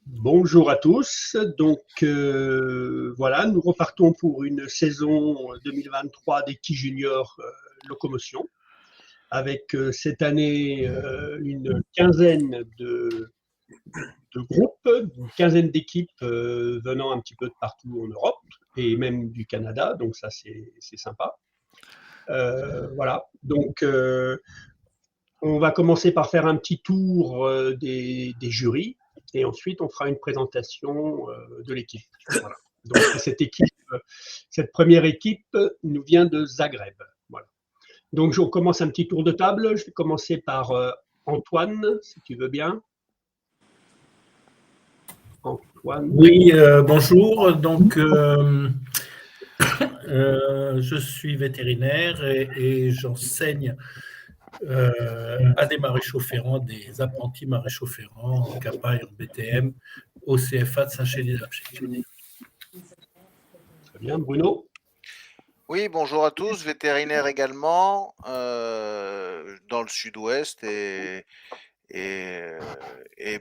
Bonjour à tous. Voilà, nous repartons pour une saison 2023 des Qui Juniors Locomotion avec cette année une quinzaine de groupes, une quinzaine d'équipes venant un petit peu de partout en Europe et même du Canada, donc ça c'est sympa. Voilà, on va commencer par faire un petit tour des jurys et ensuite on fera une présentation de l'équipe. Voilà. Donc cette première équipe nous vient de Zagreb. Voilà. Donc on commence un petit tour de table. Je vais commencer par Antoine, si tu veux bien. Antoine. Oui, bonjour. Je suis vétérinaire et j'enseigne à des maréchaux ferrants, des apprentis maréchaux ferrants en CAPA et en BTM au CFA de Saint-Chély-des-Archives. Très bien, Bruno. Oui, bonjour à tous, vétérinaire également, dans le sud-ouest et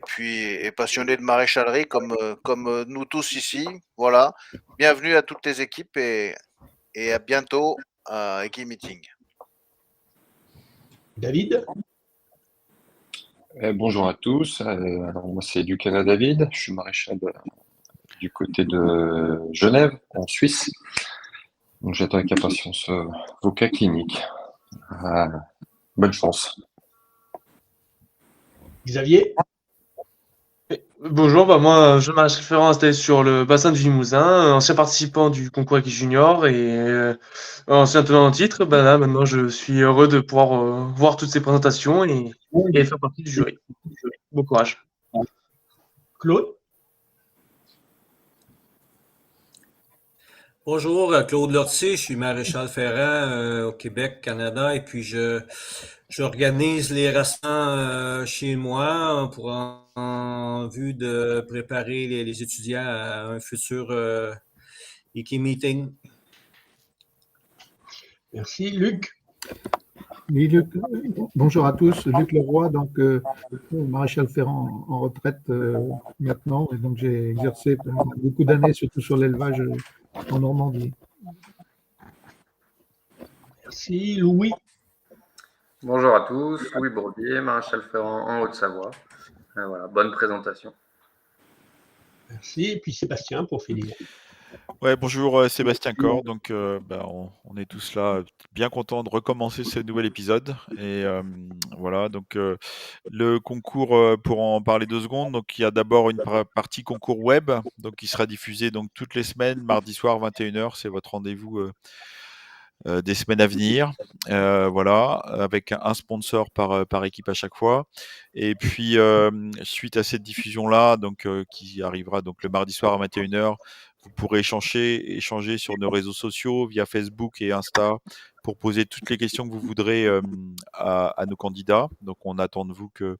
puis passionné de maréchalerie comme nous tous ici. Voilà. Bienvenue à toutes les équipes et à bientôt à Equi-Meeting. David. Bonjour à tous. Alors moi c'est Ducana David. Je suis maréchal du côté de Genève, en Suisse. Donc j'attends avec impatience vos cas cliniques. Bonne chance. Xavier. Bonjour, moi je m'appelle Ferrand, installé sur le bassin du Limousin, ancien participant du concours Equi Junior et ancien tenant en titre. Là maintenant je suis heureux de pouvoir voir toutes ces présentations et faire partie du jury. Bon courage. Claude. Bonjour, Claude Lortie, je suis maréchal ferrant au Québec, Canada, et puis j'organise les rassemblements chez moi en vue de préparer les étudiants à un futur Equi-Meeting. Merci. Luc. Oui, Luc, bonjour à tous, Luc Leroy, maréchal ferrant en retraite maintenant, et donc j'ai exercé pendant beaucoup d'années, surtout sur l'élevage en Normandie. Merci. Louis. Bonjour à tous, Louis Bourdier, maréchal ferrant en Haute-Savoie. Voilà, bonne présentation. Merci. Et puis Sébastien pour finir. Ouais, bonjour, Sébastien Corr. Donc, on est tous là, bien contents de recommencer ce nouvel épisode. Et voilà, donc le concours, pour en parler 2 secondes. Donc, il y a d'abord une partie concours web, donc qui sera diffusée donc toutes les semaines, mardi soir 21h. C'est votre rendez-vous des semaines à venir. Voilà, avec un sponsor par équipe à chaque fois. Et puis, suite à cette diffusion-là, donc qui arrivera donc le mardi soir à 21h, vous pourrez échanger sur nos réseaux sociaux via Facebook et Insta pour poser toutes les questions que vous voudrez à nos candidats. Donc, on attend de vous que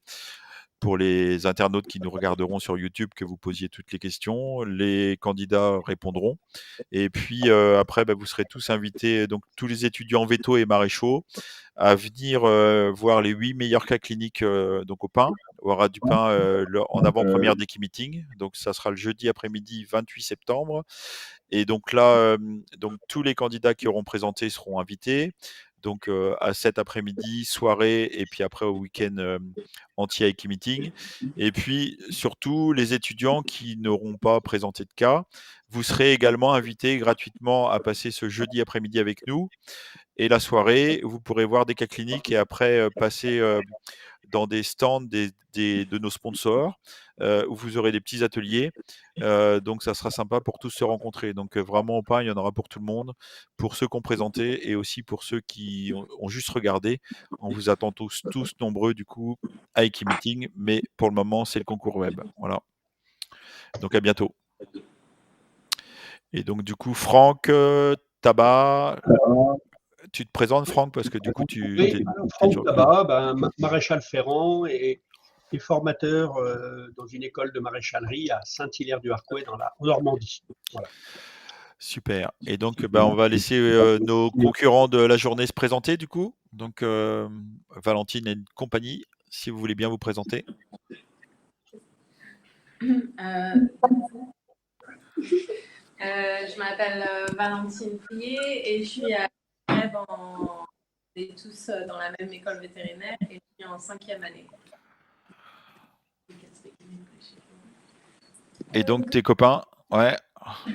pour les internautes qui nous regarderont sur YouTube, que vous posiez toutes les questions. Les candidats répondront. Et puis après, vous serez tous invités, donc tous les étudiants véto et maréchaux, à venir voir les 8 meilleurs cas cliniques donc au pain. Il y aura du pain en avant-première d'Equi-Meeting. Donc ça sera le jeudi après-midi 28 septembre. Et donc là, donc tous les candidats qui auront présenté seront invités. Donc à cet après-midi, soirée, et puis après au week-end entier avec Equi-Meeting. Et puis surtout, les étudiants qui n'auront pas présenté de cas, vous serez également invités gratuitement à passer ce jeudi après-midi avec nous. Et la soirée, vous pourrez voir des cas cliniques et après passer dans des stands de nos sponsors où vous aurez des petits ateliers. Donc, ça sera sympa pour tous se rencontrer. Donc, vraiment, au pain, il y en aura pour tout le monde, pour ceux qui ont présenté et aussi pour ceux qui ont juste regardé. On vous attend tous nombreux, du coup, à Equi-Meeting. Mais pour le moment, c'est le concours web. Voilà. Donc, à bientôt. Et donc, du coup, Franck, Tabac. Tu te présentes, Franck, parce que du coup, Oui, Franck Tabac, maréchal ferrant et formateur dans une école de maréchalerie à Saint-Hilaire-du-Harcouët en Normandie. Voilà. Super. Et donc, on va laisser nos concurrents de la journée se présenter, du coup. Donc, Valentine et compagnie, si vous voulez bien vous présenter. Euh, je m'appelle Valentine Prier et je suis à Genève on est tous dans la même école vétérinaire et je suis en 5e année. Et donc tes copains, ouais,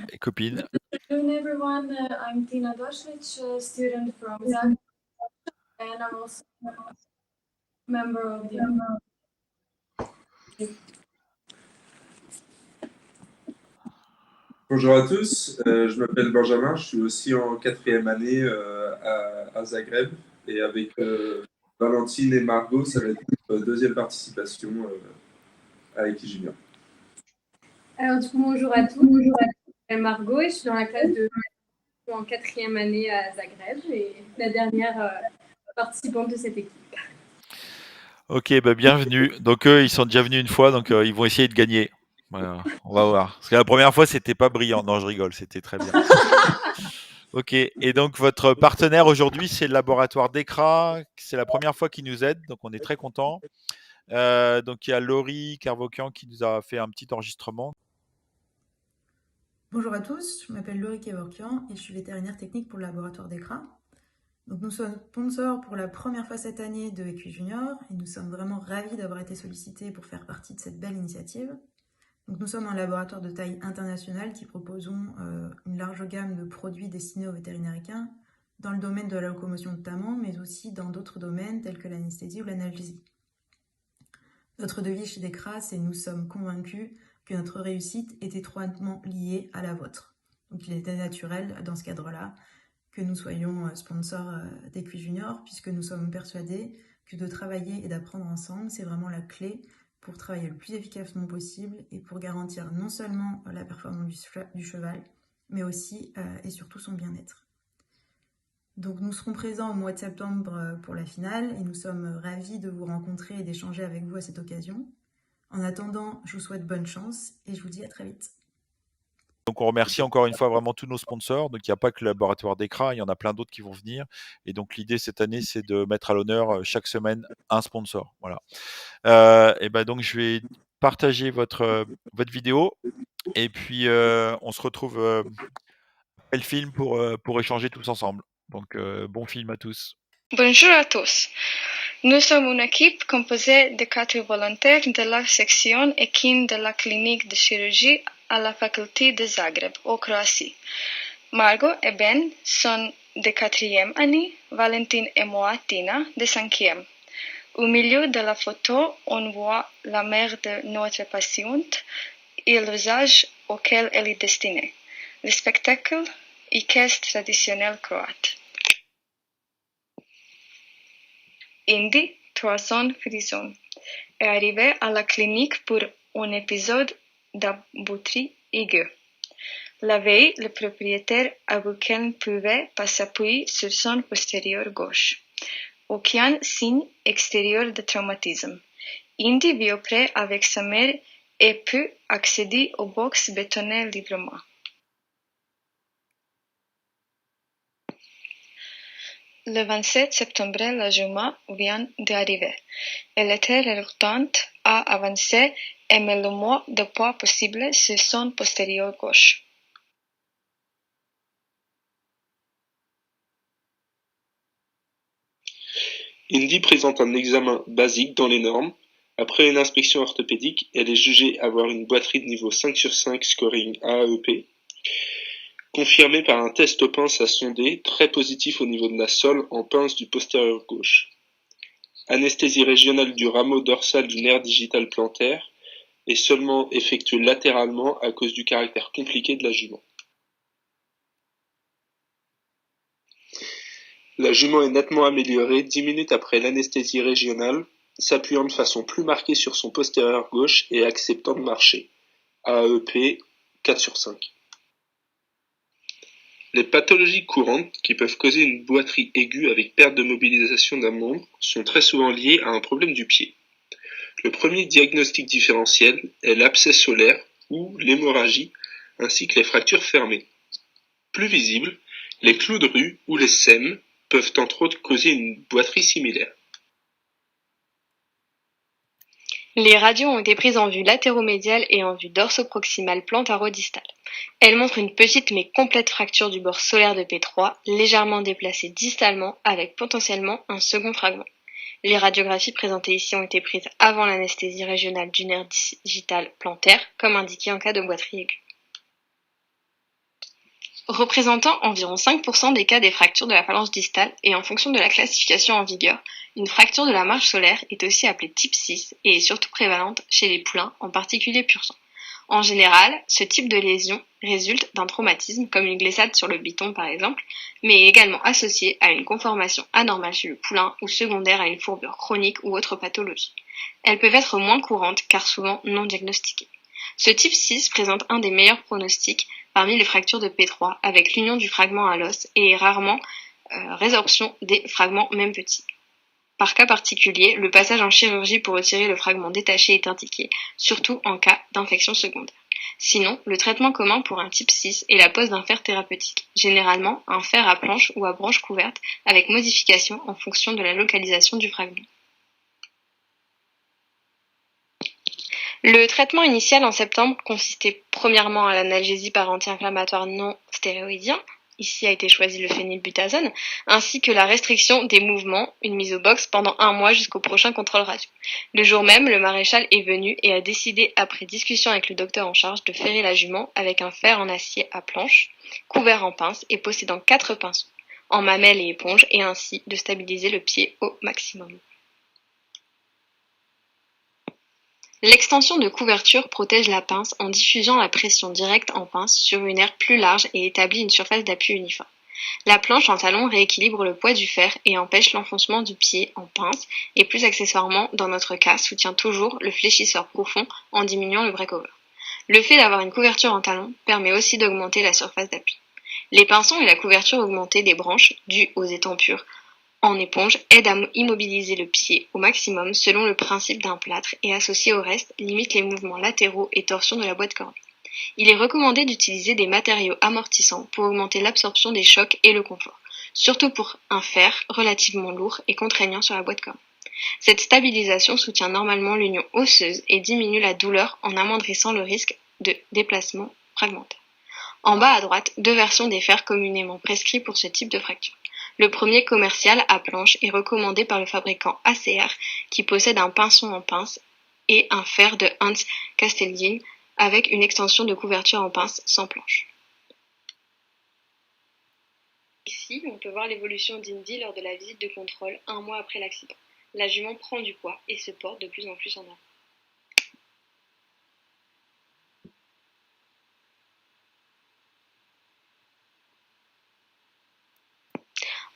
et copines. Good afternoon, everyone. I'm Tina Doshlic, a student from Zagreb, and I'm also a member of the. Bonjour à tous, je m'appelle Benjamin, je suis aussi en 4e année à Zagreb et avec Valentine et Margot, ça va être notre deuxième participation à Equijunior. Alors du coup, bonjour à tous. Bonjour à tous. Je m'appelle Margot et je suis dans la classe de en 4e année à Zagreb et la dernière participante de cette équipe. Ok, bah bienvenue. Donc eux, ils sont déjà venus une fois, donc ils vont essayer de gagner. Voilà, on va voir. Parce que la première fois, c'était pas brillant. Non, je rigole, c'était très bien. Ok, et donc votre partenaire aujourd'hui, c'est le laboratoire d'ECRA. C'est la première fois qu'ils nous aident, donc on est très contents. Donc il y a Laurie Kervokian qui nous a fait un petit enregistrement. Bonjour à tous, je m'appelle Laurie Kevorkian et je suis vétérinaire technique pour le laboratoire d'ECRA. Donc nous sommes sponsors pour la première fois cette année de Equijunior et nous sommes vraiment ravis d'avoir été sollicités pour faire partie de cette belle initiative. Donc nous sommes un laboratoire de taille internationale qui proposons une large gamme de produits destinés aux vétérinaires équins dans le domaine de la locomotion notamment, mais aussi dans d'autres domaines tels que l'anesthésie ou l'analgésie. Notre devise chez DECRA, c'est « Nous sommes convaincus que notre réussite est étroitement liée à la vôtre ». Donc il était naturel dans ce cadre-là que nous soyons sponsors d'Equijunior, puisque nous sommes persuadés que de travailler et d'apprendre ensemble, c'est vraiment la clé pour travailler le plus efficacement possible et pour garantir non seulement la performance du cheval, mais aussi et surtout son bien-être. Donc nous serons présents au mois de septembre pour la finale et nous sommes ravis de vous rencontrer et d'échanger avec vous à cette occasion. En attendant, je vous souhaite bonne chance et je vous dis à très vite. Donc on remercie encore une fois vraiment tous nos sponsors. Donc il n'y a pas que le laboratoire d'ECRA, il y en a plein d'autres qui vont venir. Et donc l'idée cette année, c'est de mettre à l'honneur chaque semaine un sponsor. Voilà. Et ben donc je vais partager votre vidéo et puis on se retrouve après le film pour échanger tous ensemble. Donc bon film à tous. Bonjour à tous. Nous sommes une équipe composée de 4 volontaires de la section équine de la clinique de chirurgie à la faculté de Zagreb, au Croatie. Margot et Ben sont de 4e année, Valentine et moi, Tina, de 5e. Au milieu de la photo, on voit la mère de notre patiente et l'usage auquel elle est destinée, le spectacle équestre traditionnel croate. Indy, 3 ans frison, est arrivé à la clinique pour un épisode d'aboutrie aiguë. La veille, le propriétaire a vu qu'elle ne pouvait pas s'appuyer sur son postérieur gauche. Aucun signe extérieur de traumatisme. Indy vit auprès avec sa mère et peut accéder au box bétonné librement. Le 27 septembre, la jument vient d'arriver. Elle était reluctante à avancer et met le moins de poids possible sur son postérieur gauche. Indy présente un examen basique dans les normes. Après une inspection orthopédique, elle est jugée avoir une boiterie de niveau 5/5 scoring AAEP, confirmée par un test aux pinces à sonder très positif au niveau de la sole en pince du postérieur gauche. Anesthésie régionale du rameau dorsal du nerf digital plantaire est seulement effectuée latéralement à cause du caractère compliqué de la jument. La jument est nettement améliorée 10 minutes après l'anesthésie régionale, s'appuyant de façon plus marquée sur son postérieur gauche et acceptant de marcher. AEP 4/5. Les pathologies courantes qui peuvent causer une boiterie aiguë avec perte de mobilisation d'un membre sont très souvent liées à un problème du pied. Le premier diagnostic différentiel est l'abcès solaire ou l'hémorragie ainsi que les fractures fermées. Plus visibles, les clous de rue ou les sèmes peuvent entre autres causer une boiterie similaire. Les radios ont été prises en vue latéromédiale et en vue dorsoproximale plantaro-distale. Elles montrent une petite mais complète fracture du bord solaire de P3, légèrement déplacée distalement avec potentiellement un second fragment. Les radiographies présentées ici ont été prises avant l'anesthésie régionale du nerf digital plantaire, comme indiqué en cas de boiterie aiguë. Représentant environ 5% des cas des fractures de la phalange distale et en fonction de la classification en vigueur, une fracture de la marge solaire est aussi appelée type 6 et est surtout prévalente chez les poulains, en particulier pur sang. En général, ce type de lésion résulte d'un traumatisme, comme une glissade sur le biton par exemple, mais est également associé à une conformation anormale chez le poulain ou secondaire à une fourbure chronique ou autre pathologie. Elles peuvent être moins courantes car souvent non diagnostiquées. Ce type 6 présente un des meilleurs pronostics parmi les fractures de P3 avec l'union du fragment à l'os et rarement résorption des fragments même petits. Par cas particulier, le passage en chirurgie pour retirer le fragment détaché est indiqué, surtout en cas d'infection secondaire. Sinon, le traitement commun pour un type 6 est la pose d'un fer thérapeutique, généralement un fer à planche ou à branche couverte avec modification en fonction de la localisation du fragment. Le traitement initial en septembre consistait premièrement à l'analgésie par anti-inflammatoire non stéroïdien, ici a été choisi le phénylbutazone, ainsi que la restriction des mouvements, une mise au box pendant 1 mois jusqu'au prochain contrôle radio. Le jour même, le maréchal est venu et a décidé, après discussion avec le docteur en charge, de ferrer la jument avec un fer en acier à planche, couvert en pince et possédant 4 pinceaux, en mamelle et éponge, et ainsi de stabiliser le pied au maximum. L'extension de couverture protège la pince en diffusant la pression directe en pince sur une aire plus large et établit une surface d'appui uniforme. La planche en talon rééquilibre le poids du fer et empêche l'enfoncement du pied en pince et plus accessoirement, dans notre cas, soutient toujours le fléchisseur profond en diminuant le break-over. Le fait d'avoir une couverture en talon permet aussi d'augmenter la surface d'appui. Les pinçons et la couverture augmentée des branches, dues aux étampures en éponge, aident à immobiliser le pied au maximum selon le principe d'un plâtre et associé au reste, limite les mouvements latéraux et torsion de la boîte cordée. Il est recommandé d'utiliser des matériaux amortissants pour augmenter l'absorption des chocs et le confort, surtout pour un fer relativement lourd et contraignant sur la boîte cordée. Cette stabilisation soutient normalement l'union osseuse et diminue la douleur en amoindrissant le risque de déplacement fragmentaire. En bas à droite, 2 versions des fers communément prescrits pour ce type de fracture. Le premier commercial à planche est recommandé par le fabricant ACR qui possède un pinçon en pince et un fer de Hans Castellin avec une extension de couverture en pince sans planche. Ici, on peut voir l'évolution d'Indy lors de la visite de contrôle 1 mois après l'accident. La jument prend du poids et se porte de plus en plus en avant.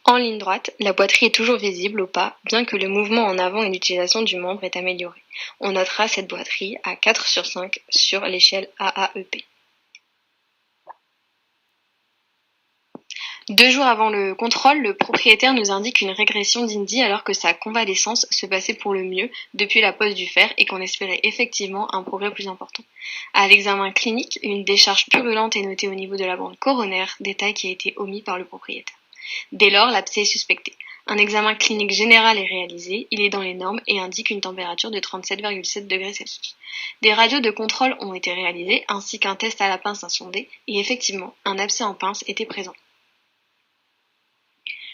En ligne droite, la boiterie est toujours visible au pas, bien que le mouvement en avant et l'utilisation du membre est amélioré. On notera cette boiterie à 4 sur 5 sur l'échelle AAEP. 2 jours avant le contrôle, le propriétaire nous indique une régression d'Indy alors que sa convalescence se passait pour le mieux depuis la pose du fer et qu'on espérait effectivement un progrès plus important. À l'examen clinique, une décharge purulente est notée au niveau de la bande coronaire, détail qui a été omis par le propriétaire. Dès lors, l'abcès est suspecté. Un examen clinique général est réalisé, il est dans les normes et indique une température de 37,7 degrés Celsius. Des radios de contrôle ont été réalisées ainsi qu'un test à la pince insondée et effectivement, un abcès en pince était présent.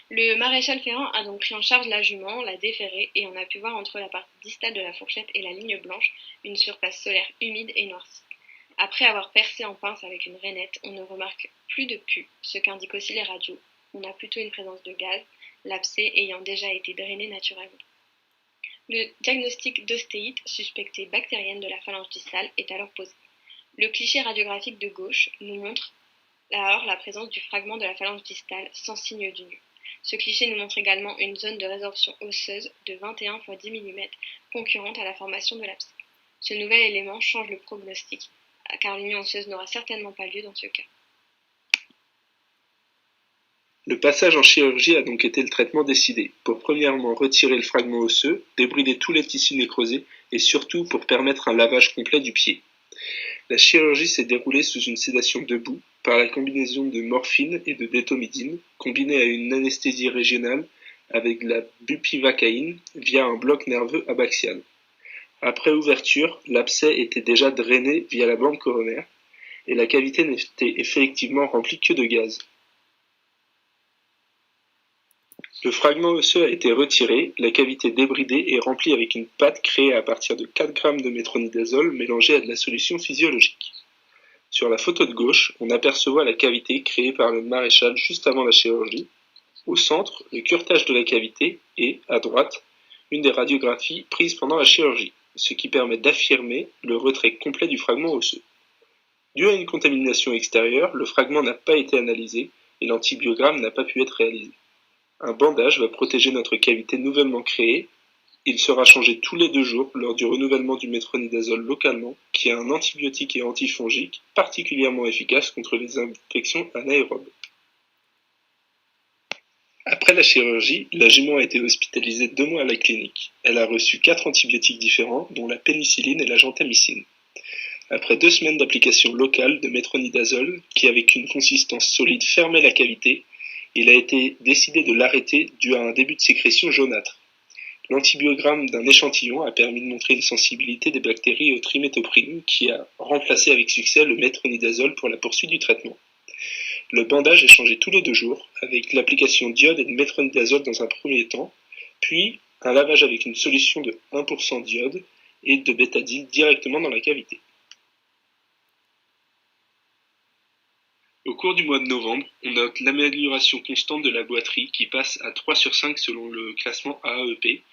Le maréchal Ferrand a donc pris en charge la jument, l'a déferrée et on a pu voir entre la partie distale de la fourchette et la ligne blanche une surface solaire humide et noircie. Après avoir percé en pince avec une rainette, on ne remarque plus de pus, ce qu'indiquent aussi les radios. On a plutôt une présence de gaz, l'abcès ayant déjà été drainé naturellement. Le diagnostic d'ostéite suspectée bactérienne de la phalange distale est alors posé. Le cliché radiographique de gauche nous montre alors la présence du fragment de la phalange distale sans signe d'union. Ce cliché nous montre également une zone de résorption osseuse de 21 x 10 mm concurrente à la formation de l'abcès. Ce nouvel élément change le prognostic, car l'union osseuse n'aura certainement pas lieu dans ce cas. Le passage en chirurgie a donc été le traitement décidé, pour premièrement retirer le fragment osseux, débrider tous les tissus nécrosés et surtout pour permettre un lavage complet du pied. La chirurgie s'est déroulée sous une sédation debout par la combinaison de morphine et de détomidine, combinée à une anesthésie régionale avec de la bupivacaïne via un bloc nerveux abaxial. Après ouverture, l'abcès était déjà drainé via la bande coronaire et la cavité n'était effectivement remplie que de gaz. Le fragment osseux a été retiré, la cavité débridée et remplie avec une pâte créée à partir de 4 g de métronidazole mélangée à de la solution physiologique. Sur la photo de gauche, on aperçoit la cavité créée par le maréchal juste avant la chirurgie. Au centre, le curetage de la cavité et, à droite, une des radiographies prises pendant la chirurgie, ce qui permet d'affirmer le retrait complet du fragment osseux. Dû à une contamination extérieure, le fragment n'a pas été analysé et l'antibiogramme n'a pas pu être réalisé. Un bandage va protéger notre cavité nouvellement créée. Il sera changé tous les 2 jours lors du renouvellement du métronidazole localement, qui est un antibiotique et antifongique particulièrement efficace contre les infections anaérobes. Après la chirurgie, la jument a été hospitalisée 2 mois à la clinique. Elle a reçu 4 antibiotiques différents, dont la pénicilline et la gentamicine. Après 2 semaines d'application locale de métronidazole, qui avec une consistance solide fermait la cavité, il a été décidé de l'arrêter dû à un début de sécrétion jaunâtre. L'antibiogramme d'un échantillon a permis de montrer une sensibilité des bactéries au trimétoprine qui a remplacé avec succès le métronidazole pour la poursuite du traitement. Le bandage est changé tous les 2 jours avec l'application d'iode et de métronidazole dans un premier temps, puis un lavage avec une solution de 1% d'iode et de bétadine directement dans la cavité. Au cours du mois de novembre, on note l'amélioration constante de la boiterie qui passe à 3 sur 5 selon le classement AEP,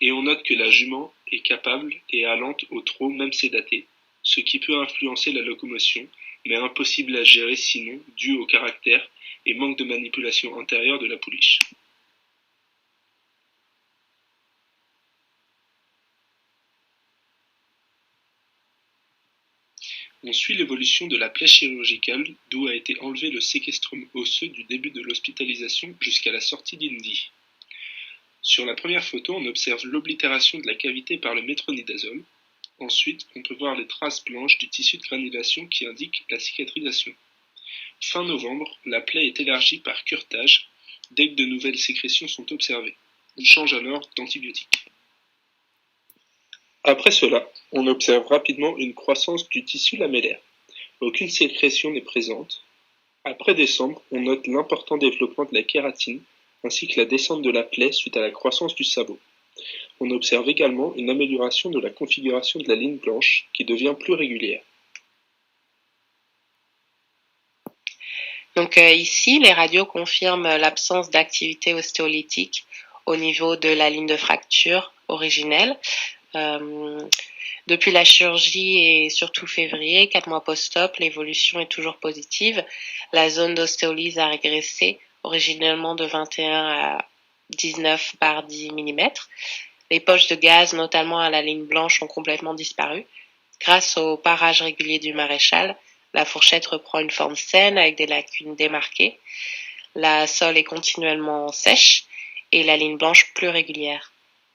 et on note que la jument est capable et allante au trot même sédatée, ce qui peut influencer la locomotion, mais impossible à gérer sinon dû au caractère et manque de manipulation intérieure de la pouliche. On suit l'évolution de la plaie chirurgicale, d'où a été enlevé le séquestrum osseux du début de l'hospitalisation jusqu'à la sortie d'Indy. Sur la première photo, on observe l'oblitération de la cavité par le métronidazole. Ensuite, on peut voir les traces blanches du tissu de granulation qui indiquent la cicatrisation. Fin novembre, la plaie est élargie par curetage dès que de nouvelles sécrétions sont observées. On change alors d'antibiotique. Après cela, on observe rapidement une croissance du tissu lamellaire. Aucune sécrétion n'est présente. Après décembre, on note l'important développement de la kératine ainsi que la descente de la plaie suite à la croissance du sabot. On observe également une amélioration de la configuration de la ligne blanche qui devient plus régulière. Donc ici, les radios confirment l'absence d'activité ostéolytique au niveau de la ligne de fracture originelle. Depuis la chirurgie et surtout février, 4 mois post-op, l'évolution est toujours positive. La zone d'ostéolyse a régressé, originellement de 21 à 19 par 10 mm. Les poches de gaz, notamment à la ligne blanche, ont complètement disparu. Grâce au parage régulier du maréchal, la fourchette reprend une forme saine avec des lacunes démarquées. La sole est continuellement sèche et la ligne blanche plus régulière.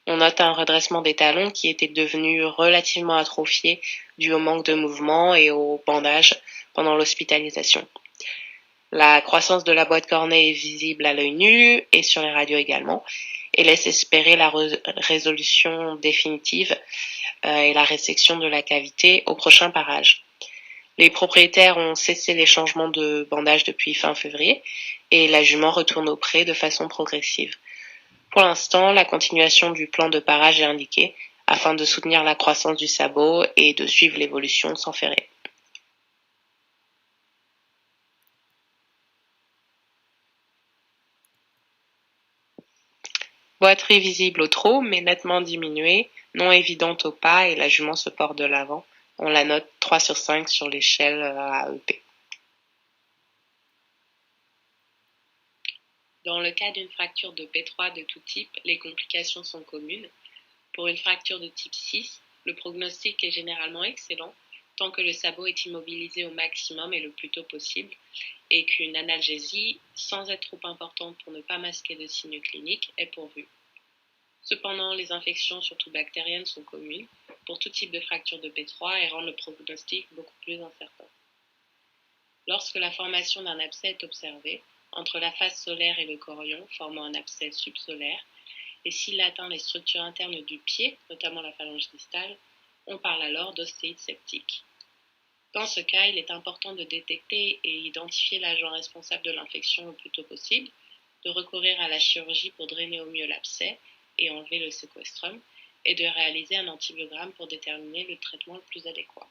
On note un redressement des talons qui était devenu relativement atrophié dû au manque de mouvement et au bandage pendant l'hospitalisation. La croissance de la boîte cornée est visible à l'œil nu et sur les radios également et laisse espérer la résolution définitive et la résection de la cavité au prochain parage. Les propriétaires ont cessé les changements de bandage depuis fin février et la jument retourne au pré de façon progressive. Pour l'instant, la continuation du plan de parage est indiquée afin de soutenir la croissance du sabot et de suivre l'évolution sans ferrer. Boiterie visible au trot, mais nettement diminuée, non évidente au pas et la jument se porte de l'avant. On la note 3 sur 5 sur l'échelle AEP. Dans le cas d'une fracture de P3 de tout type, les complications sont communes. Pour une fracture de type 6, le prognostic est généralement excellent, tant que le sabot est immobilisé au maximum et le plus tôt possible, et qu'une analgésie, sans être trop importante pour ne pas masquer de signes cliniques, est pourvue. Cependant, les infections, surtout bactériennes, sont communes pour tout type de fracture de P3 et rendent le prognostic beaucoup plus incertain. Lorsque la formation d'un abcès est observée, entre la face solaire et le chorion, formant un abcès subsolaire, et s'il atteint les structures internes du pied, notamment la phalange distale, On parle alors d'ostéite septique. Dans ce cas, il est important de détecter et identifier l'agent responsable de l'infection le plus tôt possible, de recourir à la chirurgie pour drainer au mieux l'abcès et enlever le séquestrum, et de réaliser un antibiogramme pour déterminer le traitement le plus adéquat.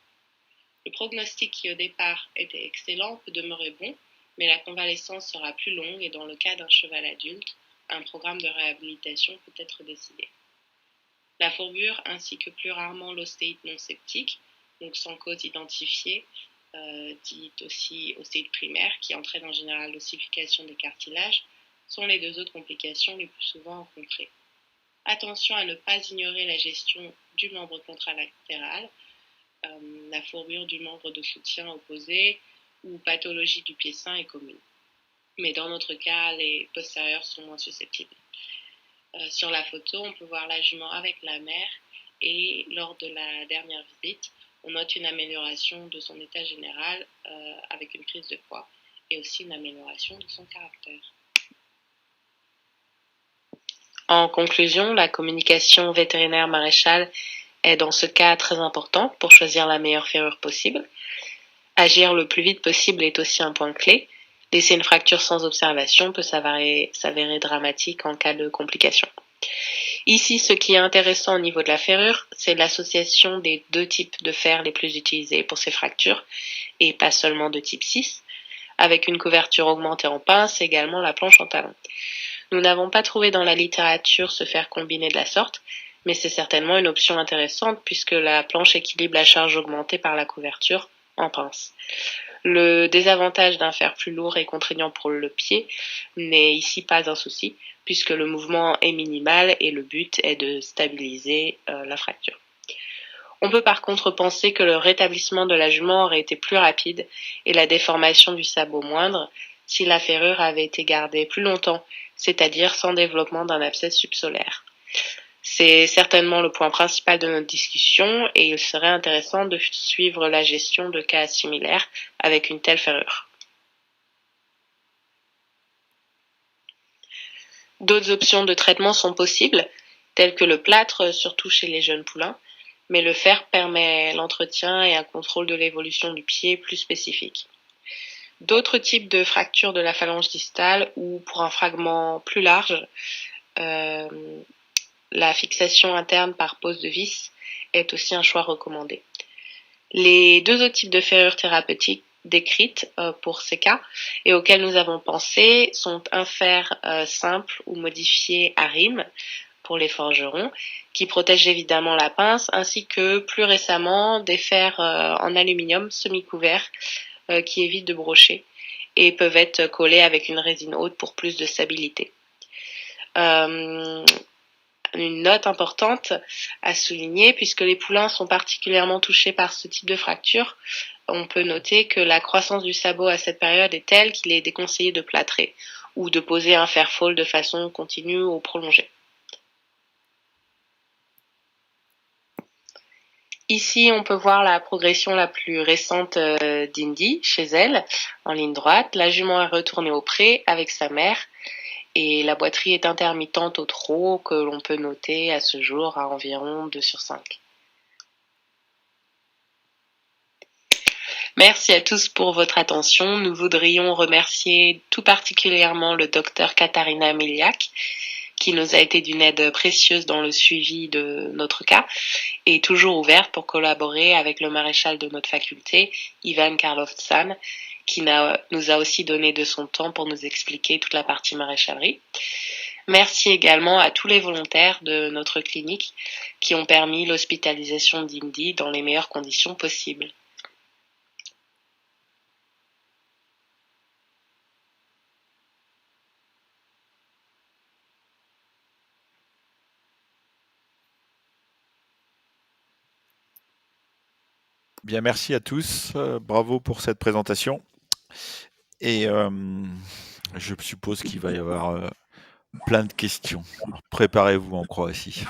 Le prognostic qui au départ était excellent peut demeurer bon, mais la convalescence sera plus longue et dans le cas d'un cheval adulte, un programme de réhabilitation peut être décidé. La fourbure ainsi que plus rarement l'ostéite non septique, donc sans cause identifiée, dite aussi ostéite primaire, qui entraîne en général l'ossification des cartilages, sont les deux autres complications les plus souvent rencontrées. Attention à ne pas ignorer la gestion du membre contralatéral, la fourbure du membre de soutien opposé ou pathologie du pied sain est commune. Mais dans notre cas, les postérieurs sont moins susceptibles. Sur la photo, on peut voir la jument avec la mère et lors de la dernière visite, on note une amélioration de son état général avec une prise de poids et aussi une amélioration de son caractère. En conclusion, la communication vétérinaire maréchale est dans ce cas très importante pour choisir la meilleure ferrure possible. Agir le plus vite possible est aussi un point clé. Laisser une fracture sans observation peut s'avérer dramatique en cas de complication. Ici, ce qui est intéressant au niveau de la ferrure, c'est l'association des deux types de fer les plus utilisés pour ces fractures, et pas seulement de type 6, avec une couverture augmentée en pince et également la planche en talon. Nous n'avons pas trouvé dans la littérature ce fer combiné de la sorte, mais c'est certainement une option intéressante puisque la planche équilibre la charge augmentée par la couverture en pince. Le désavantage d'un fer plus lourd et contraignant pour le pied n'est ici pas un souci puisque le mouvement est minimal et le but est de stabiliser la fracture. On peut par contre penser que le rétablissement de la jument aurait été plus rapide et la déformation du sabot moindre si la ferrure avait été gardée plus longtemps, c'est-à-dire sans développement d'un abcès subsolaire. C'est certainement le point principal de notre discussion et il serait intéressant de suivre la gestion de cas similaires avec une telle ferrure. D'autres options de traitement sont possibles, telles que le plâtre, surtout chez les jeunes poulains, mais le fer permet l'entretien et un contrôle de l'évolution du pied plus spécifique. D'autres types de fractures de la phalange distale ou pour un fragment plus large, la fixation interne par pose de vis est aussi un choix recommandé. Les deux autres types de ferrures thérapeutiques décrites pour ces cas et auxquels nous avons pensé sont un fer simple ou modifié à rime pour les forgerons qui protège évidemment la pince ainsi que plus récemment des fers en aluminium semi-couverts qui évitent de brocher et peuvent être collés avec une résine haute pour plus de stabilité. Une note importante à souligner, puisque les poulains sont particulièrement touchés par ce type de fracture, on peut noter que la croissance du sabot à cette période est telle qu'il est déconseillé de plâtrer ou de poser un fer fall de façon continue ou prolongée. Ici, on peut voir la progression la plus récente d'Indy chez elle, en ligne droite. La jument est retournée au pré avec sa mère et la boiterie est intermittente au trot que l'on peut noter à ce jour à environ 2/5. Merci à tous pour votre attention. Nous voudrions remercier tout particulièrement le docteur Katharina Miliak, qui nous a été d'une aide précieuse dans le suivi de notre cas et toujours ouverte pour collaborer avec le maréchal de notre faculté, Ivan Karlovtsan, qui nous a aussi donné de son temps pour nous expliquer toute la partie maréchalerie. Merci également à tous les volontaires de notre clinique qui ont permis l'hospitalisation d'Indy dans les meilleures conditions possibles. Bien, merci à tous. Bravo pour cette présentation. Et je suppose qu'il va y avoir plein de questions. Alors, préparez-vous en Croatie.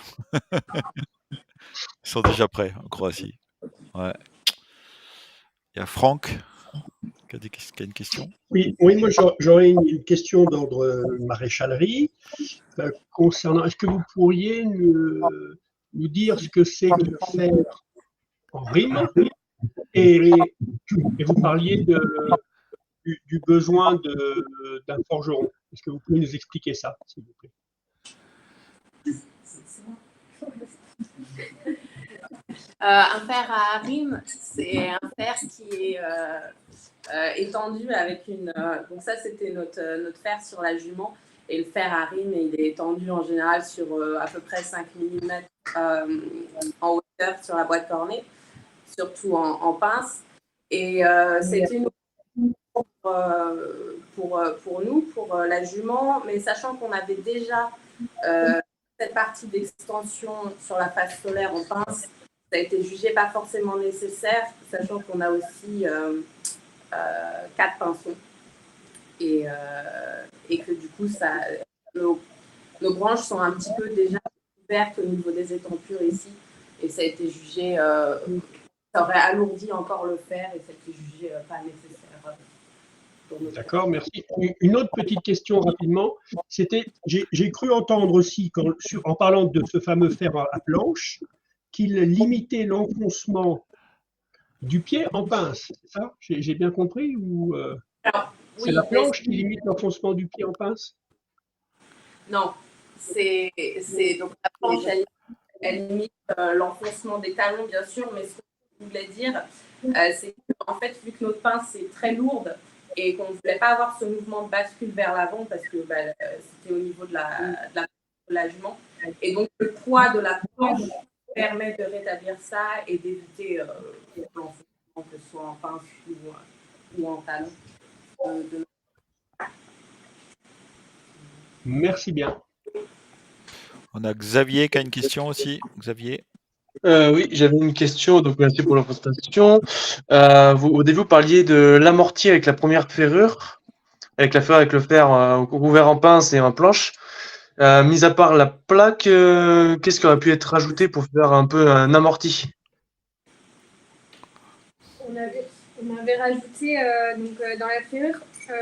Ils sont déjà prêts en Croatie. Ouais. Il y a Franck qui a une question. Oui, moi j'aurais une question d'ordre maréchalerie concernant. Est-ce que vous pourriez nous dire ce que c'est que le fer en rime, et vous parliez du besoin d'un forgeron. Est-ce que vous pouvez nous expliquer ça, s'il vous plaît? Un fer à rime, c'est un fer qui est étendu avec une... donc ça, c'était notre fer sur la jument. Et le fer à rime, il est étendu en général sur à peu près 5 mm en hauteur sur la boîte cornée, surtout en pince. Et c'est une pour nous, pour la jument, mais sachant qu'on avait déjà cette partie d'extension sur la face solaire en pince, ça a été jugé pas forcément nécessaire, sachant qu'on a aussi 4 pinceaux et que du coup, nos branches sont un petit peu déjà ouvertes au niveau des étampures ici, et ça a été jugé, ça aurait alourdi encore le fer et ça a été jugé pas nécessaire. D'accord, merci. Une autre petite question rapidement, c'était, j'ai cru entendre aussi, en parlant de ce fameux fer à planche, qu'il limitait l'enfoncement du pied en pince, c'est ça? J'ai bien compris ou c'est la planche qui limite l'enfoncement du pied en pince? Non, c'est donc la planche, elle limite l'enfoncement des talons, bien sûr, mais ce que je voulais dire, c'est qu'en fait, vu que notre pince est très lourde et qu'on ne voulait pas avoir ce mouvement de bascule vers l'avant parce que c'était au niveau de la jument, et donc le poids de la planche permet de rétablir ça et d'éviter l'enfoncement, que ce soit en pince ou en talon. Merci bien. On a Xavier qui a une question aussi. Xavier. Oui, j'avais une question, donc merci pour la présentation. Au début, vous parliez de l'amorti avec la première ferrure, avec le fer ouvert en pince et en planche. Mis à part la plaque, qu'est-ce qui aurait pu être rajouté pour faire un peu un amorti? On avait rajouté dans la ferrure,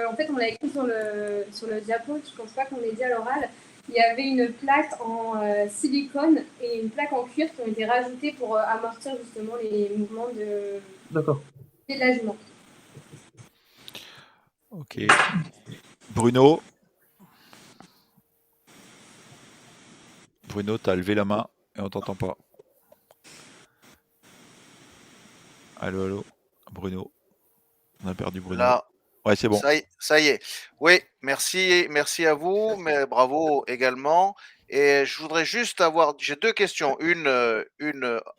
en fait on l'a écrit sur le diapo, je ne pense pas qu'on l'ait dit à l'oral. Il y avait une plaque en silicone et une plaque en cuir qui ont été rajoutées pour amortir justement les mouvements de la jument. Ok. Bruno. Bruno, tu as levé la main et on t'entend pas. Allô, Bruno. On a perdu Bruno. Là. Ouais, c'est bon. Ça y est. Oui, merci à vous, mais bravo également. Et je voudrais juste j'ai 2 questions, une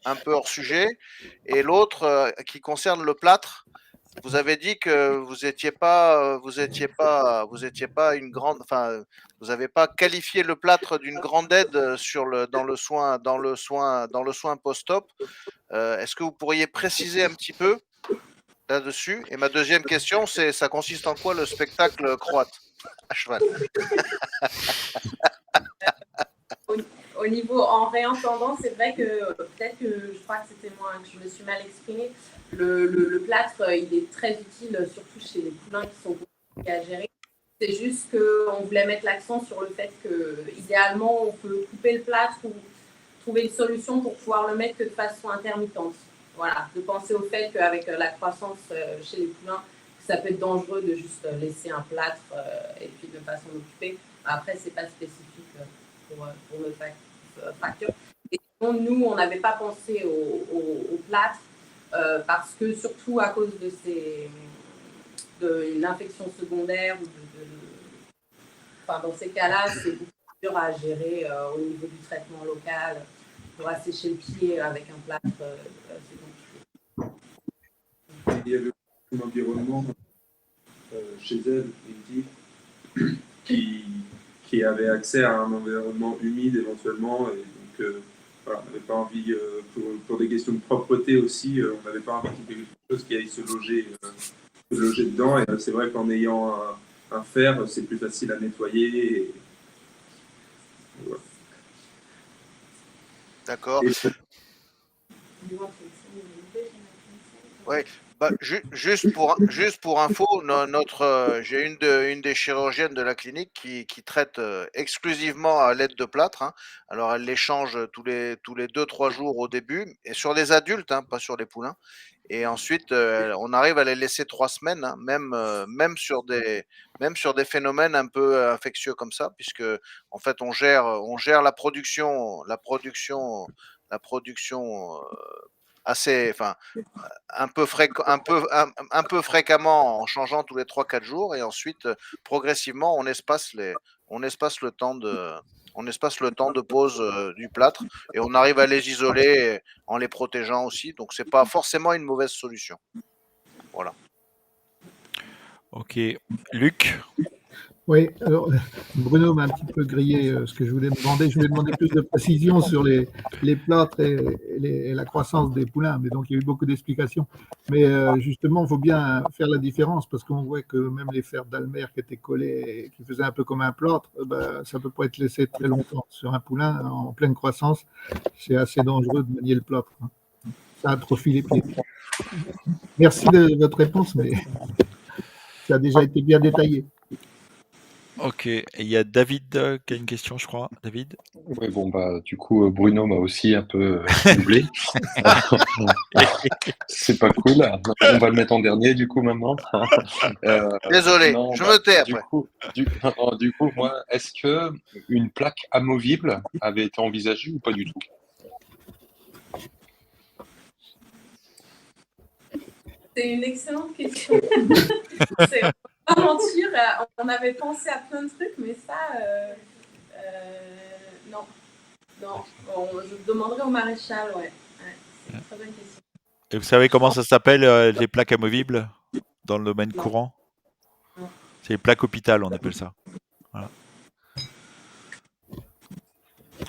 un peu hors sujet et l'autre qui concerne le plâtre. Vous avez dit que vous étiez pas une grande, enfin, vous n'avez pas qualifié le plâtre d'une grande aide dans le soin post-op. Est-ce que vous pourriez préciser un petit peu là-dessus? Et ma deuxième question, ça consiste en quoi le spectacle croate à cheval? Au niveau, en réentendant, c'est vrai que peut-être que je crois que c'était moi que je me suis mal exprimée. Le plâtre, il est très utile, surtout chez les poulains qui sont compliqués à gérer. C'est juste qu'on voulait mettre l'accent sur le fait que, idéalement, on peut couper le plâtre ou trouver une solution pour pouvoir le mettre que de façon intermittente. Voilà, de penser au fait qu'avec la croissance chez les poulains, ça peut être dangereux de juste laisser un plâtre et puis de ne pas s'en occuper. Après, ce n'est pas spécifique pour nos fractures. Et sinon, nous, on n'avait pas pensé au plâtre parce que, surtout à cause d'une infection secondaire, dans ces cas-là, c'est beaucoup plus dur à gérer au niveau du traitement local. Pour assécher le pied avec un plâtre, c'est compliqué. Il y avait un environnement chez elle, qui avait accès à un environnement humide éventuellement, et donc voilà, on n'avait pas envie, pour des questions de propreté aussi, on n'avait pas envie qu'il y ait quelque chose qui aille se loger dedans, et c'est vrai qu'en ayant un fer, c'est plus facile à nettoyer. Et voilà. D'accord. Ouais. Bah, juste pour info, j'ai une des chirurgiennes de la clinique qui traite exclusivement à l'aide de plâtre, hein. Alors elle les change tous les 2-3 jours au début, et sur les adultes, hein, pas sur les poulains. Et ensuite, on arrive à les laisser 3 semaines, hein, même sur des phénomènes un peu infectieux comme ça, puisque en fait on gère la production assez, enfin un peu fréquemment en changeant tous les 3-4 jours, et ensuite progressivement on espace le temps de pose du plâtre, et on arrive à les isoler en les protégeant aussi, donc c'est pas forcément une mauvaise solution. Voilà. Ok, Luc. Oui, alors Bruno m'a un petit peu grillé ce que je voulais demander. Je voulais demander plus de précision sur les plâtres et la croissance des poulains. Mais donc, il y a eu beaucoup d'explications. Mais justement, il faut bien faire la différence parce qu'on voit que même les fers d'Almer qui étaient collés et qui faisaient un peu comme un plâtre, ça ne peut pas être laissé très longtemps. Sur un poulain en pleine croissance, c'est assez dangereux de manier le plâtre. Ça atrophie les pieds. Merci de votre réponse, mais ça a déjà été bien détaillé. Ok, et il y a David qui a une question, je crois. David? Oui, bon, du coup, Bruno m'a aussi un peu doublé. C'est pas cool. On va le mettre en dernier, du coup, maintenant. Désolé, non, je me tais après. Du coup, moi, est-ce que une plaque amovible avait été envisagée ou pas du tout? C'est une excellente question. C'est pas mentir, on avait pensé à plein de trucs, mais ça, non. Je demanderai au maréchal, ouais. C'est une très bonne question. Et vous savez comment ça s'appelle, les plaques amovibles dans le domaine courant? C'est les plaques hôpital, on appelle ça. Voilà.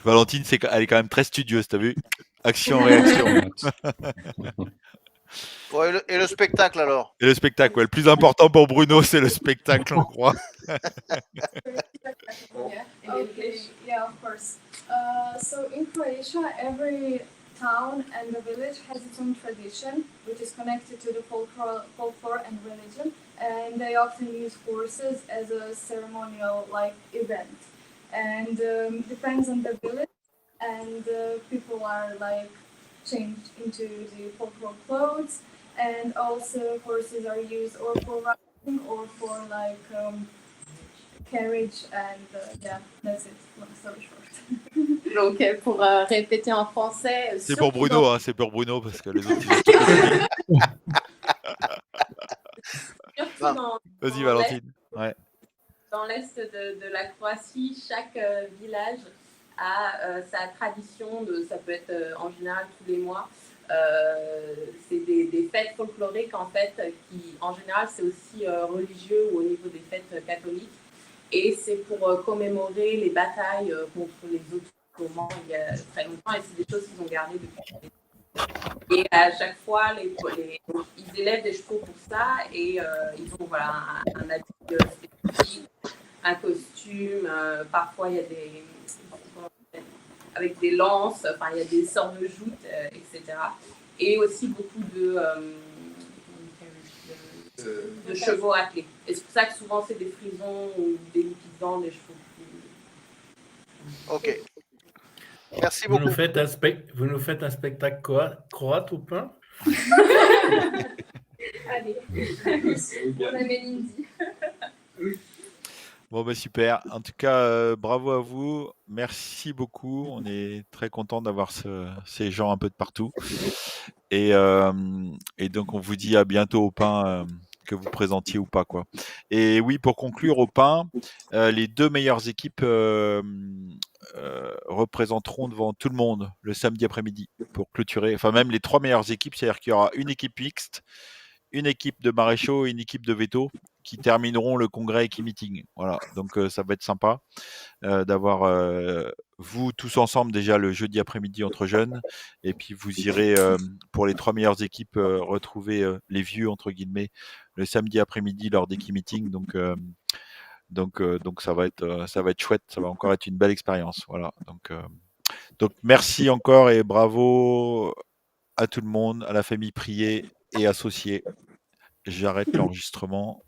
Valentine, elle est quand même très studieuse, t'as vu? Action-réaction. Ouais, et le spectacle alors? Et le spectacle, ouais. Le plus important pour Bruno, c'est le spectacle, on croit. Okay, yeah, of course. So in Croatia, every town and the village has its own tradition, which is connected to the folklore and religion, and they often use horses as a ceremonial event. And depends on the village, and people are changed into the folklore clothes, and also horses are used or for riding or for carriage, and yeah, that's it. Long story short. Donc, pour répéter en français. C'est pour Bruno, hein, c'est pour Bruno, parce que les autres, ils ont tout compris. Vas-y, Valentine. Ouais. Dans l'est de la Croatie, chaque village a sa tradition, ça peut être en général tous les mois. C'est des fêtes folkloriques en fait, qui en général c'est aussi religieux ou au niveau des fêtes catholiques. Et c'est pour commémorer les batailles contre les Ottomans il y a très longtemps, et c'est des choses qu'ils ont gardées depuis. Et à chaque fois, ils élèvent des chevaux pour ça, et ils ont un habit spécifique, un costume, parfois il y a avec des lances, il y a des sortes de joutes, etc. Et aussi beaucoup de chevaux attelés. Et c'est pour ça que souvent c'est des frisons ou des lipides, des chevaux. Ok. Merci beaucoup. Vous nous faites un spectacle croate ou pas? Allez, on amène Indy. Bon, super. En tout cas, bravo à vous. Merci beaucoup. On est très content d'avoir ces gens un peu de partout. Et donc, on vous dit à bientôt au pain, que vous présentiez ou pas, quoi. Et oui, pour conclure au pain, les 2 meilleures équipes représenteront devant tout le monde le samedi après-midi pour clôturer. Enfin, même les 3 meilleures équipes, c'est-à-dire qu'il y aura une équipe mixte, une équipe de maréchaux et une équipe de veto qui termineront le congrès Equimeeting. Voilà, donc ça va être sympa d'avoir vous tous ensemble déjà le jeudi après-midi entre jeunes, et puis vous irez pour les 3 meilleures équipes retrouver les vieux entre guillemets le samedi après-midi lors d'Equimeeting. Donc ça va être chouette, ça va encore être une belle expérience. Voilà, donc merci encore et bravo à tout le monde, à la famille Prier et associés. J'arrête l'enregistrement.